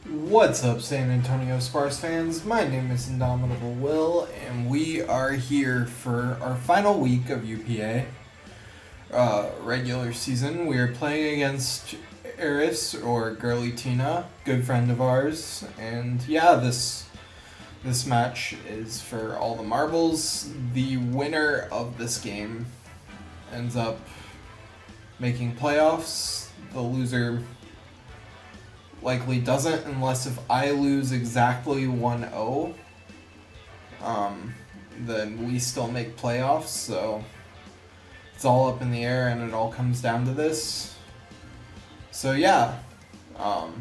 What's up, San Antonio Spars fans? My name is Indomitable Will, and we are here for our final week of UPA regular season. We are playing against Eris, or Girly Tina, good friend of ours, and yeah, this match is for all the marbles. The winner of this game ends up making playoffs. The loser likely doesn't, unless if I lose exactly 1-0, then we still make playoffs, so it's all up in the air and it all comes down to this. So yeah, we'll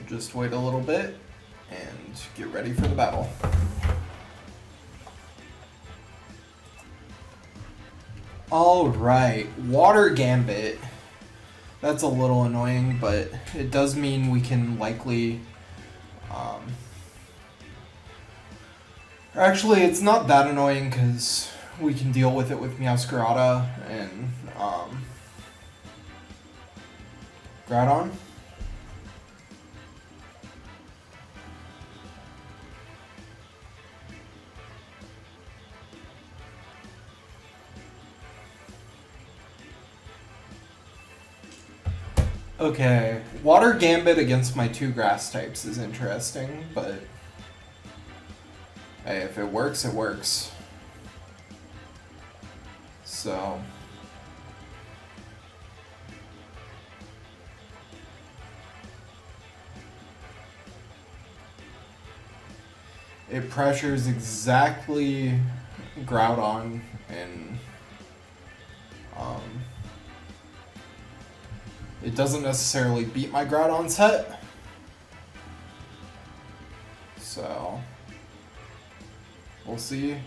just wait a little bit and get ready for the battle. Alright, Water Gambit. That's a little annoying, but it does mean we can likely... Actually, it's not that annoying because we can deal with it with Meowscarada and Groudon. Okay, Water Gambit against my two grass types is interesting, but hey, if it works, it works. So it pressures exactly Groudon and it doesn't necessarily beat my Groudon set, so we'll see.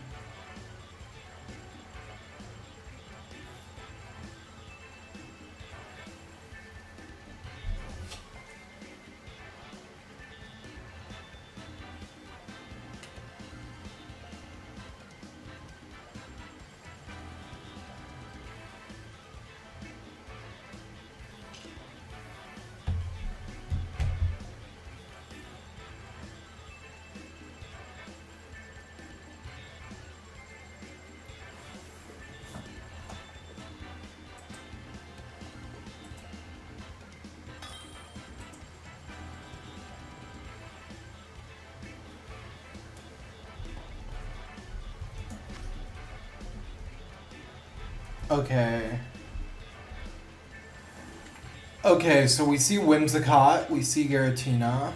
Okay, so we see Whimsicott, we see Giratina,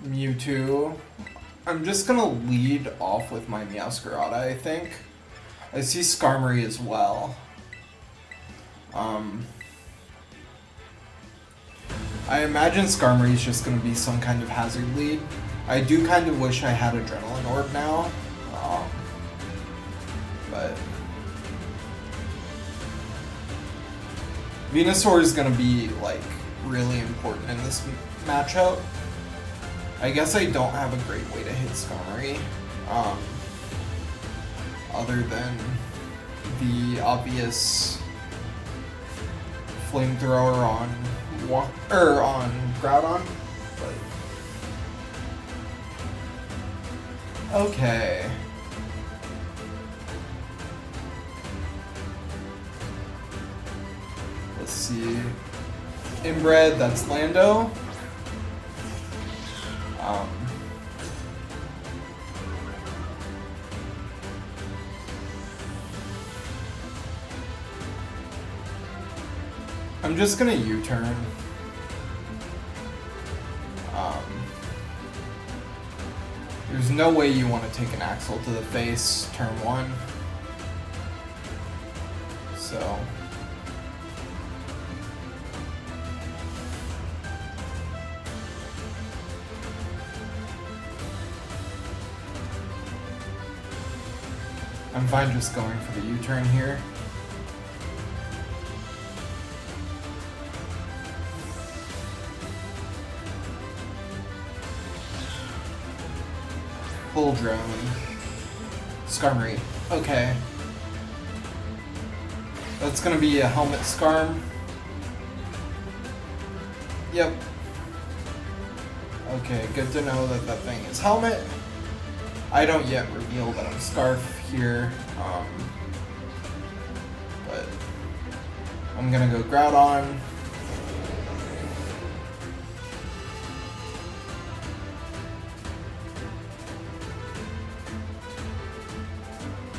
Mewtwo. I'm just gonna lead off with my Meowscarada, I think. I see Skarmory as well. I imagine Skarmory is just gonna be some kind of hazard lead. I do kind of wish I had Adrenaline Orb now. But Venusaur is going to be, like, really important in this matchup. I guess I don't have a great way to hit Skarmory, other than the obvious Flamethrower on Groudon, but okay. Let's see. Inbred, that's Lando. I'm just gonna U-turn. There's no way you want to take an Axle to the face turn 1. So I'm fine just going for the U-turn here. Full drone. Skarmory. Okay. That's gonna be a helmet scarm. Yep. Okay, good to know that that thing is helmet. I don't yet reveal that I'm Scarf here, but I'm gonna go Groudon.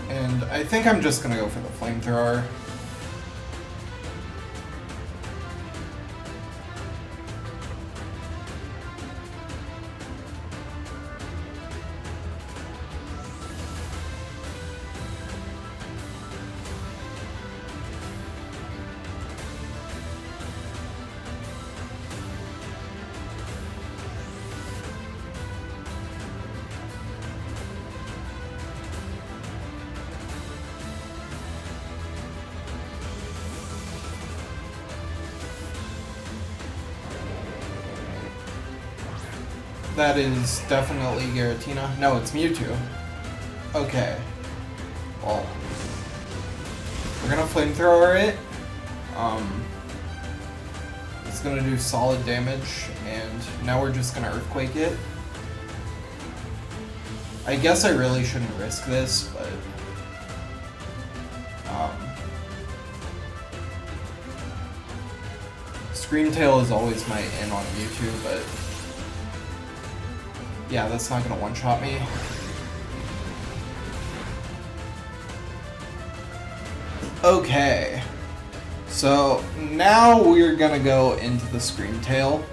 And I think I'm just gonna go for the Flamethrower. That is definitely Giratina. No, it's Mewtwo. Okay. Well, we're gonna Flamethrower it. It's gonna do solid damage, and now we're just gonna Earthquake it. I guess I really shouldn't risk this, but Scream Tail is always my in on Mewtwo, but yeah, that's not gonna one-shot me. Okay. So now we're gonna go into the Scream Tail.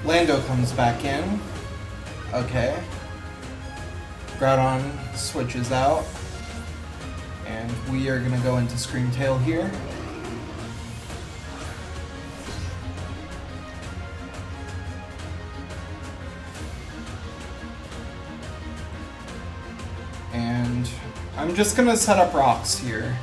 Lando comes back in. Okay. Groudon switches out. And we are gonna go into Scream Tail here. And I'm just gonna set up rocks here.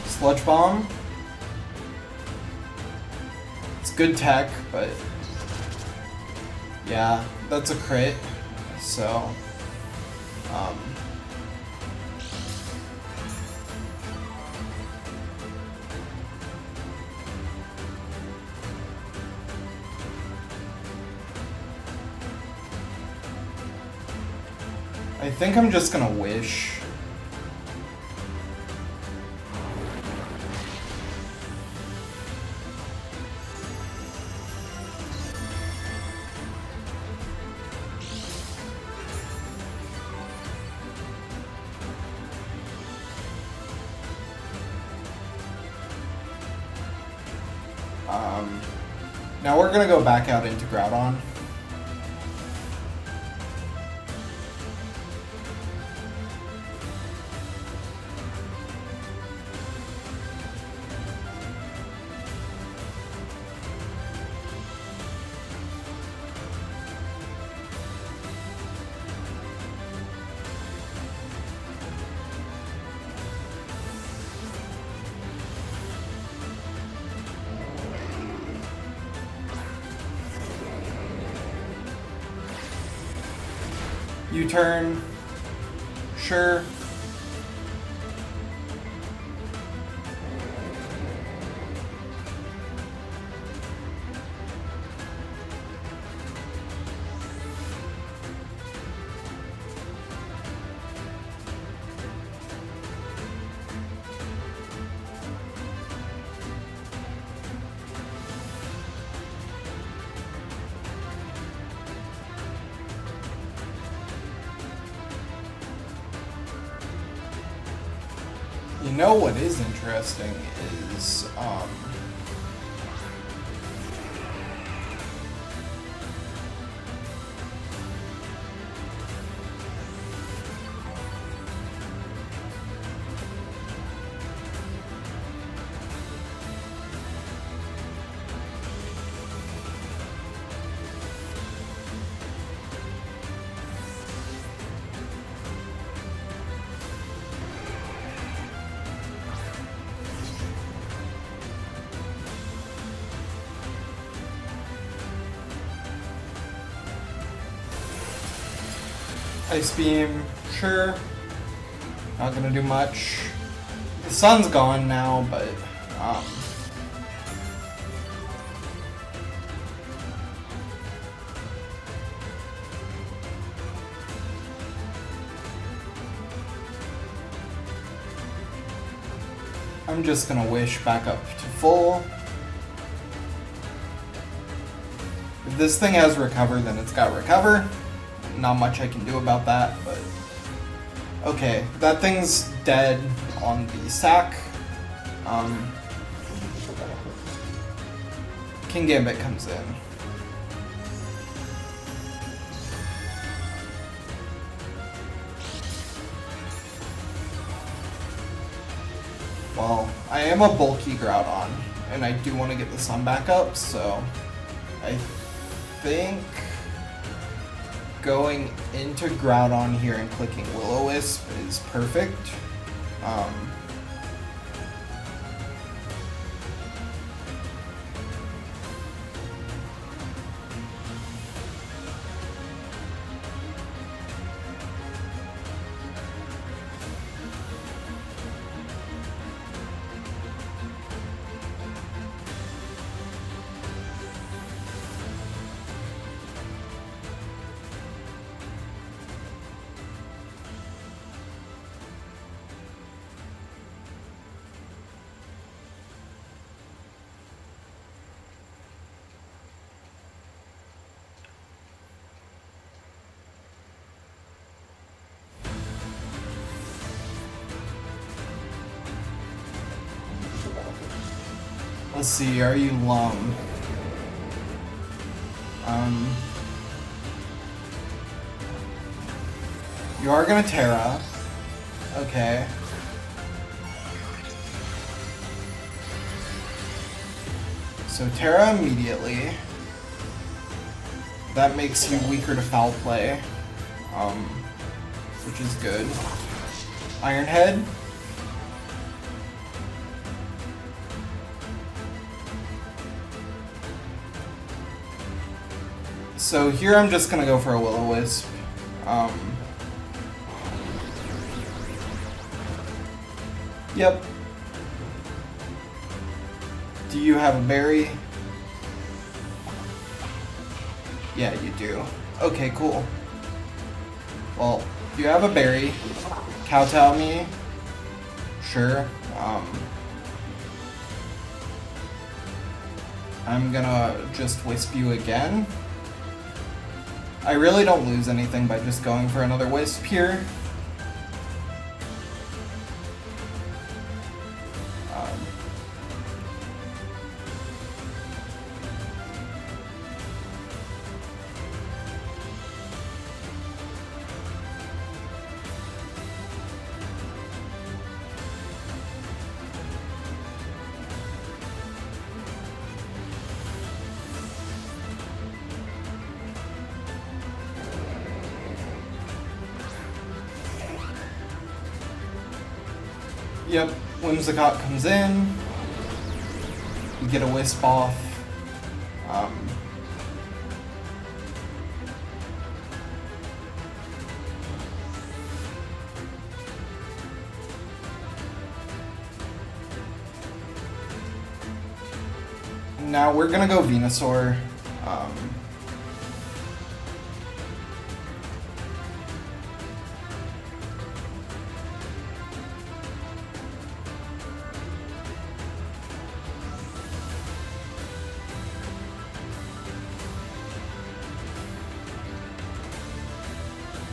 Sludge Bomb. It's good tech, but yeah, that's a crit. So, I think I'm just gonna wish. Now we're gonna go back out into Groudon. U-turn. Sure. You know what is interesting is, Ice Beam, sure. Not gonna do much. The sun's gone now, but I'm just gonna wish back up to full. If this thing has recover, then it's got recover. Not much I can do about that, but okay, that thing's dead on the sack. King Gambit comes in. Well, I am a bulky Groudon, and I do want to get the sun back up, so I think going into Groudon here and clicking Will-O-Wisp is perfect. Let's see, are you Lum? You are gonna Terra. Okay. So Terra immediately. That makes you weaker to foul play. Which is good. Iron Head. So here I'm just gonna go for a Will-O-Wisp. Yep. Do you have a berry? Yeah, you do. Okay, cool. Well, you have a berry. Kowtow me. Sure. I'm gonna just Wisp you again. I really don't lose anything by just going for another Wisp here. Yep, Whimsicott comes in. You get a Wisp off. Now we're gonna go Venusaur.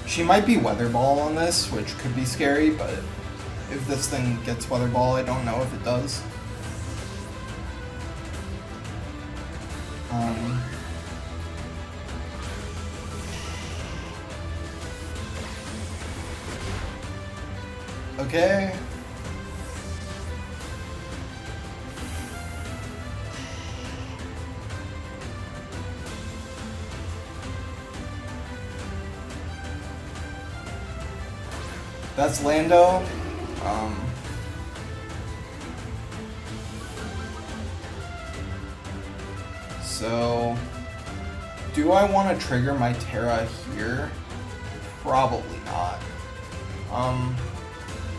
She might be Weather Ball on this, which could be scary, but if this thing gets Weather Ball. I don't know if it does. Okay. That's Lando. So, do I want to trigger my Terra here? Probably not.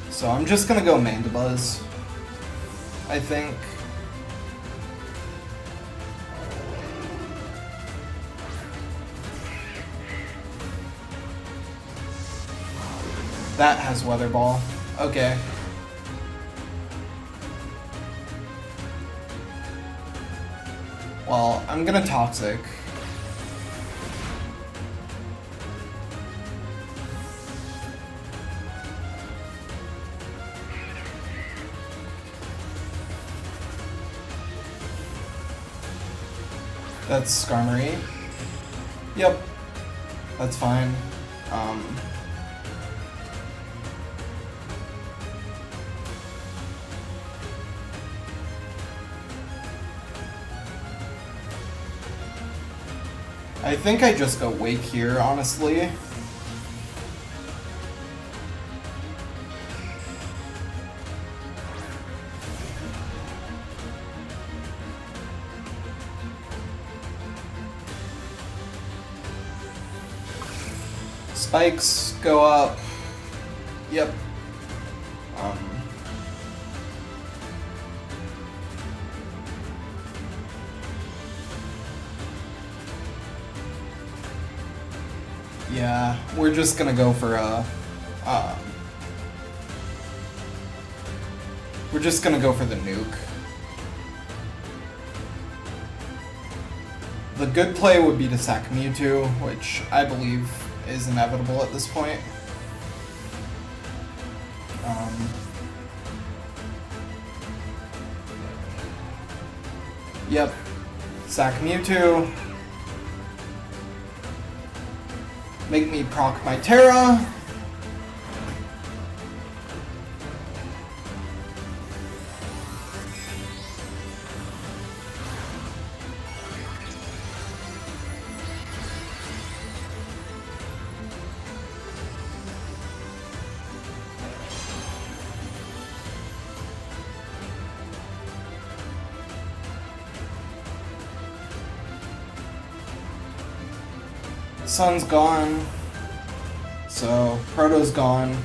So I'm just gonna go Mandibuzz, I think. That has Weather Ball. Okay. Well, I'm gonna Toxic. That's Skarmory. Yep. That's fine. I think I just go Wake here, honestly. Spikes go up. Yep. Yeah, we're just gonna go for we're just gonna go for the nuke. The good play would be to sack Mewtwo, which I believe is inevitable at this point. Yep, sack Mewtwo. Make me proc my Terra. Sun's gone, so Proto's gone.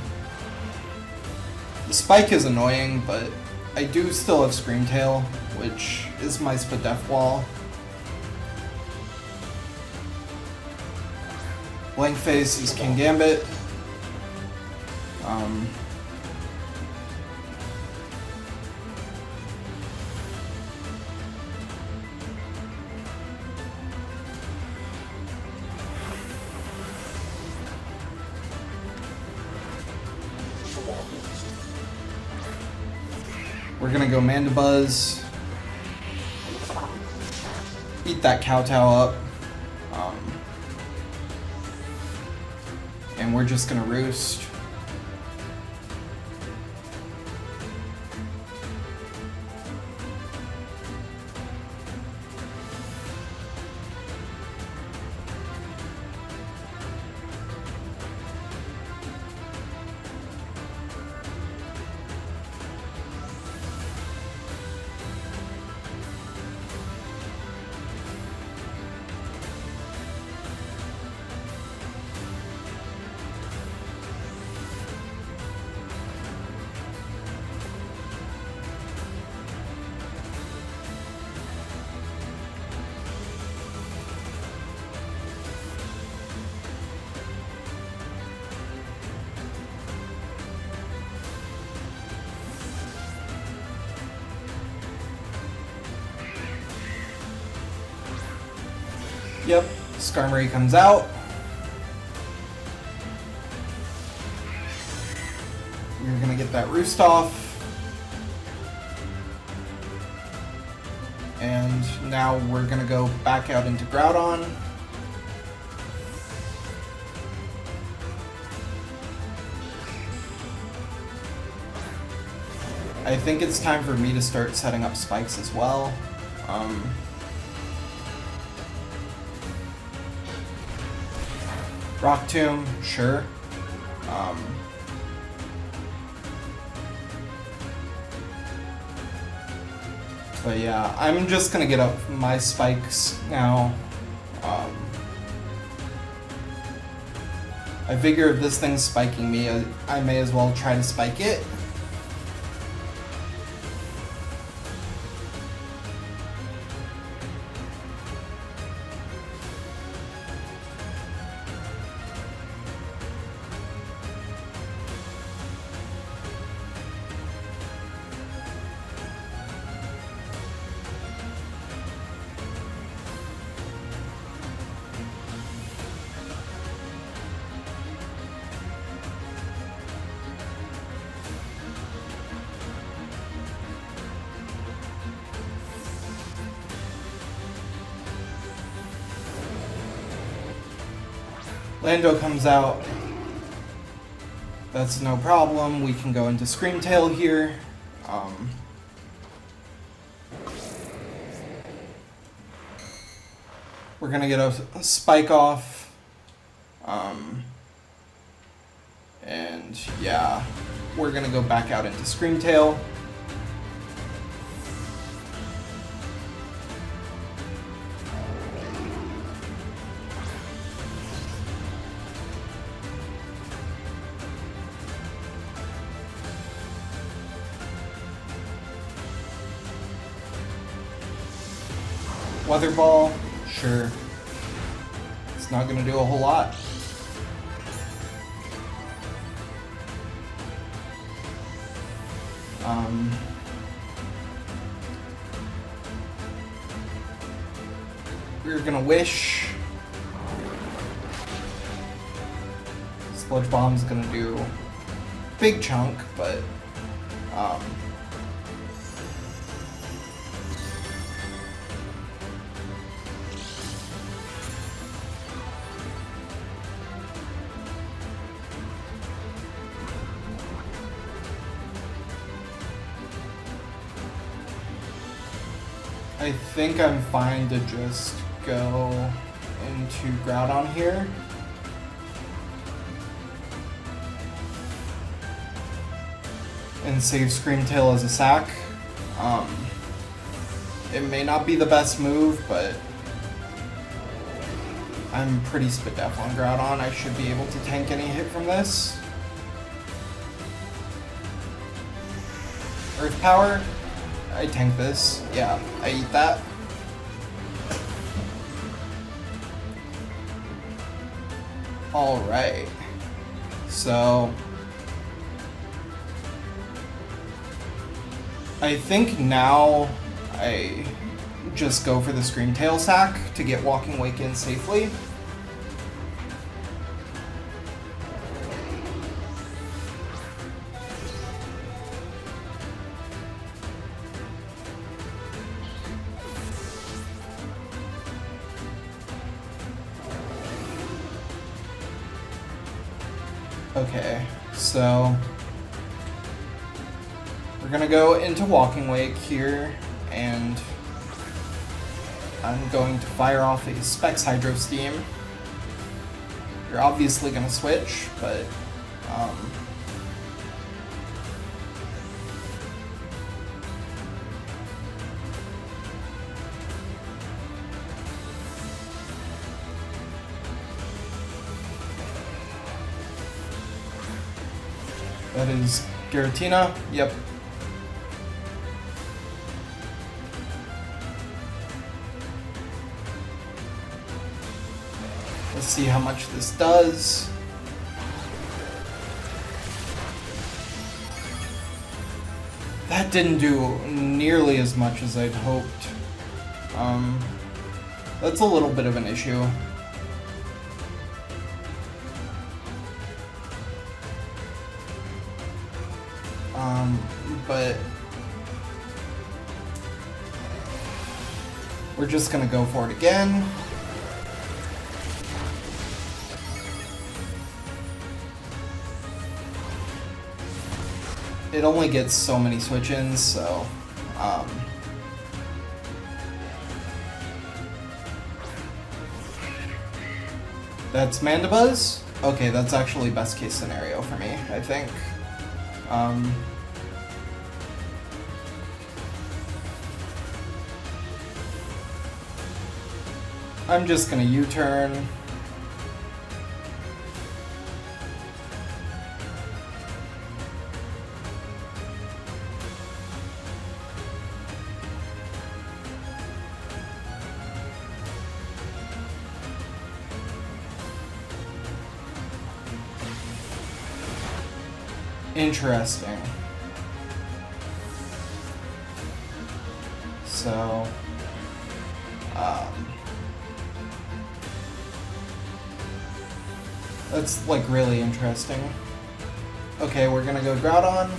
The Spike is annoying, but I do still have Scream Tail, which is my Spadef wall. Blank Face is King Gambit. We're gonna go Mandibuzz. Eat that Kowtow up. And we're just gonna Roost. Yep, Skarmory comes out. We're gonna get that roost off. And now we're gonna go back out into Groudon. I think it's time for me to start setting up spikes as well. Rock Tomb, sure. But yeah, I'm just gonna get up my spikes now. I figure if this thing's spiking me, I may as well try to spike it. Lando comes out. That's no problem. We can go into Screamtail here. We're gonna get a spike off. And yeah, we're gonna go back out into Screamtail. Weather Ball, sure. It's not gonna do a whole lot. We're gonna Wish. Sludge Bomb's gonna do a big chunk, but I think I'm fine to just go into Groudon here. And save Screamtail as a sack. It may not be the best move, but I'm pretty spit def on Groudon. I should be able to tank any hit from this. Earth Power. I tank this. Yeah, I eat that. Alright. So I think now I just go for the Screamtail sack to get Walking Wake in safely. Okay, so we're gonna go into Walking Wake here, and I'm going to fire off a Specs Hydro Steam. You're obviously gonna switch, but that is Giratina. Yep. Let's see how much this does. That didn't do nearly as much as I'd hoped. That's a little bit of an issue. But we're just gonna go for it again. It only gets so many switch-ins, so that's Mandibuzz? Okay, that's actually best case scenario for me, I think. I'm just gonna U-turn. Interesting. So, that's like really interesting. Okay, we're gonna go Groudon.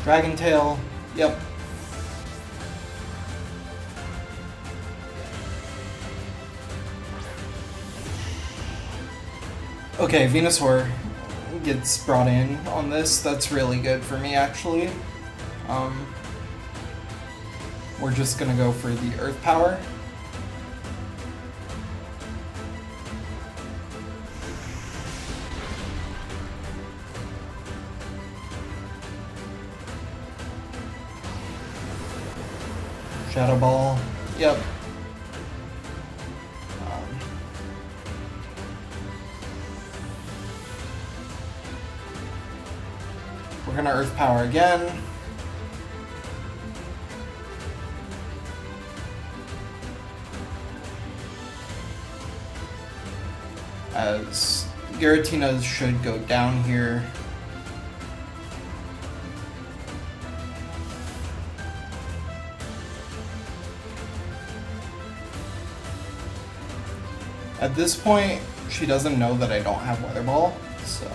Dragon Tail. Yep. Okay, Venusaur gets brought in on this. That's really good for me, actually. We're just gonna go for the Earth Power. Shadow Ball. Yep. We're gonna Earth Power again. As Giratina should go down here. At this point, she doesn't know that I don't have Weather Ball, so...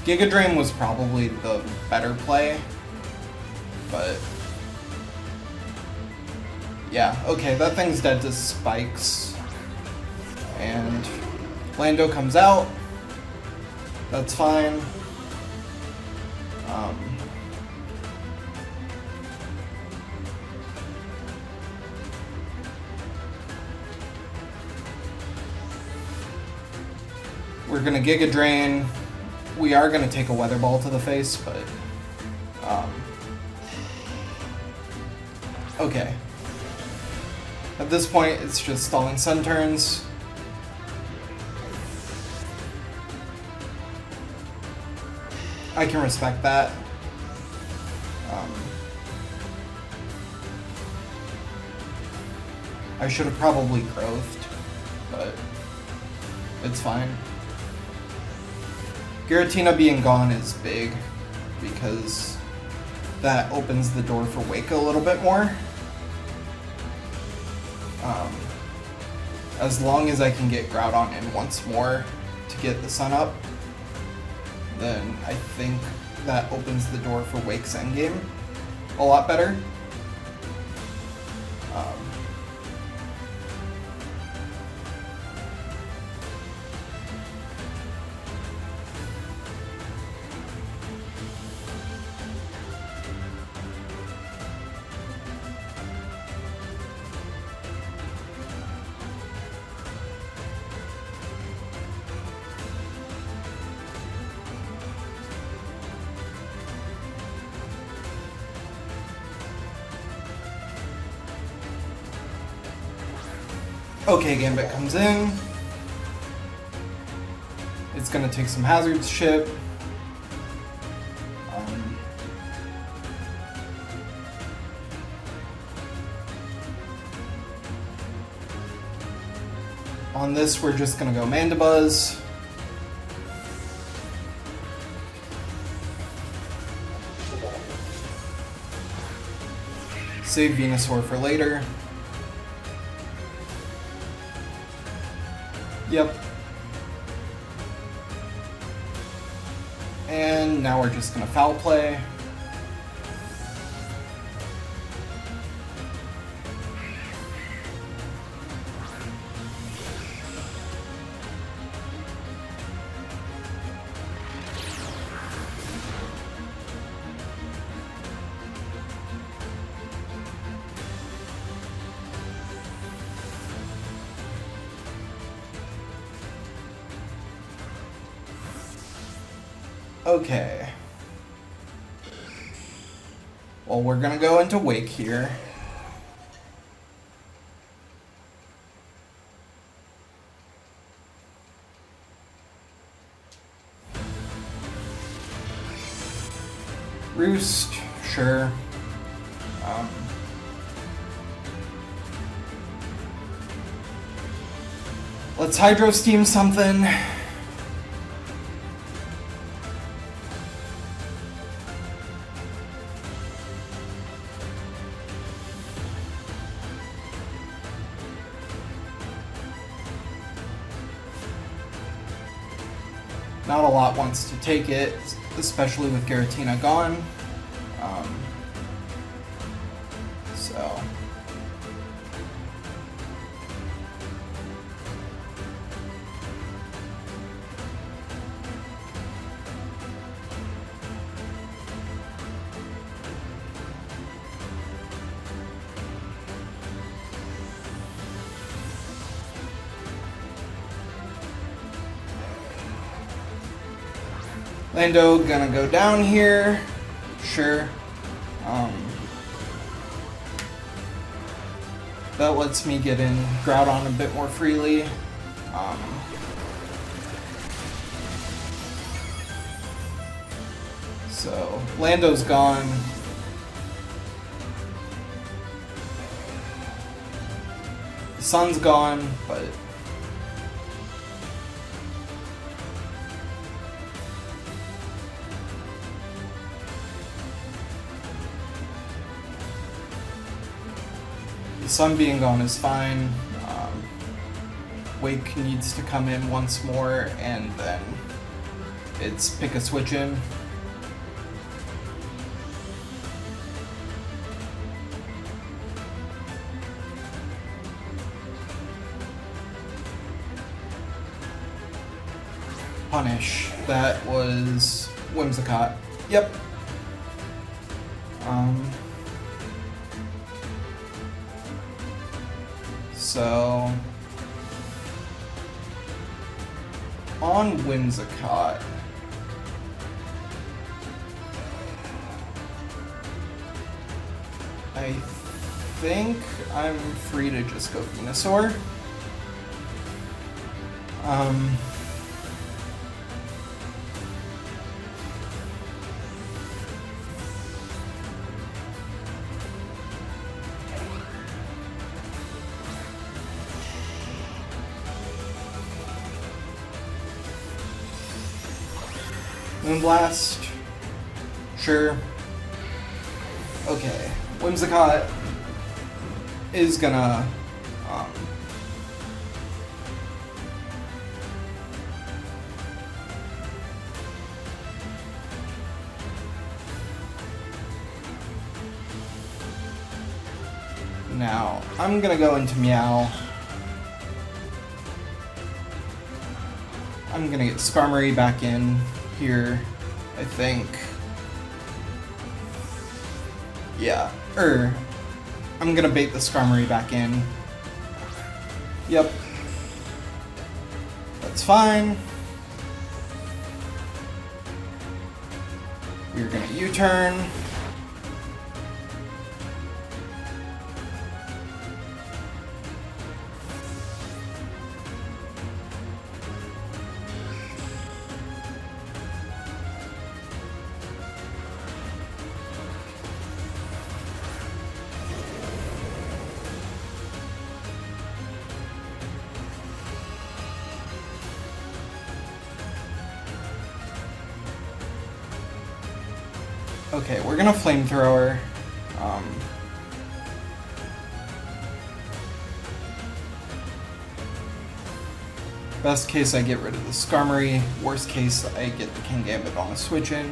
Giga Drain was probably the better play, but... yeah, okay, that thing's dead to Spikes. And Lando comes out. That's fine. We're gonna Giga Drain. We are gonna take a Weather Ball to the face, but okay. At this point, it's just stalling Sun turns. I can respect that. I should have probably growthed, but it's fine. Giratina being gone is big because that opens the door for Wake a little bit more. As long as I can get Groudon in once more to get the sun up, then I think that opens the door for Wake's endgame a lot better. Okay, Gambit comes in. It's gonna take some Hazards Chip. On this, we're just gonna go Mandibuzz. save Venusaur for later. Yep. And now we're just gonna foul play. Okay. Well, we're gonna go into Wake here. Roost, sure. Let's Hydro Steam something. Not a lot wants to take it, especially with Giratina gone. So. Lando gonna go down here, sure. That lets me get in Groudon a bit more freely. So Lando's gone. The sun's gone, but sun being gone is fine. Wake needs to come in once more, and then it's pick a switch in. Punish. That was Whimsicott. Yep. So, on Whimsicott, I think I'm free to just go Venusaur. Moonblast. Sure. Okay. Whimsicott is gonna now I'm gonna go into Meow. I'm gonna get Skarmory back in here, I think. Yeah, I'm gonna bait the Skarmory back in. Yep. That's fine. We're gonna U-turn. Okay, we're gonna Flamethrower. Best case, I get rid of the Skarmory. Worst case, I get the Kingambit on a switch in.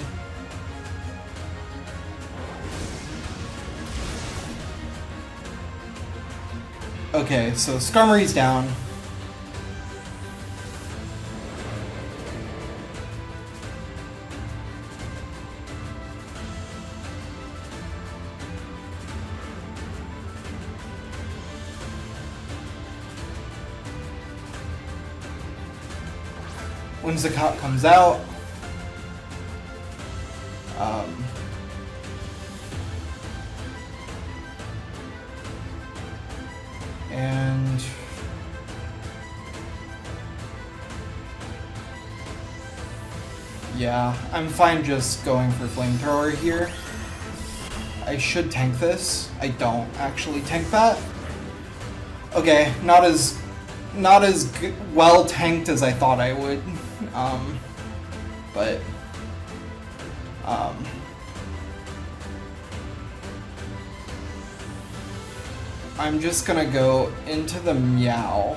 Okay, so Skarmory's down. Whimsicott comes out. And yeah, I'm fine just going for Flamethrower here. I should tank this. I don't actually tank that. Okay, not as well tanked as I thought I would. But I'm just gonna go into the Meow.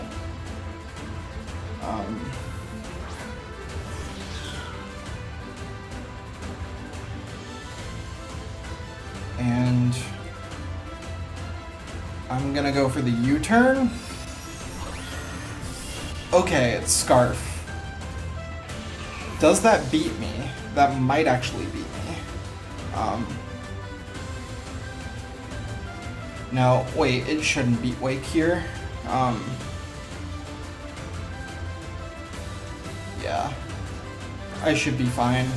And I'm gonna go for the U-turn. Okay, it's Scarf. Does that beat me? That might actually beat me. No, wait, it shouldn't beat Wake here. Yeah. I should be fine.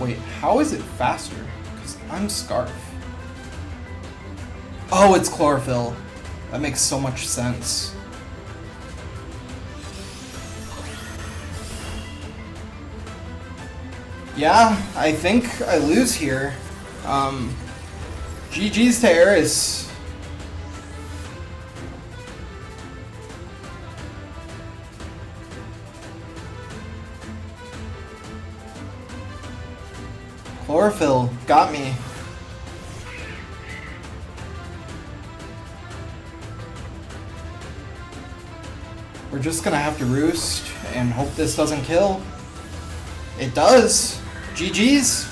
Wait, how is it faster? Because I'm Scarf. Oh, it's Chlorophyll. That makes so much sense. Yeah, I think I lose here. GG's to Eris. Chlorophyll got me. We're just gonna have to roost and hope this doesn't kill. It does. GG's.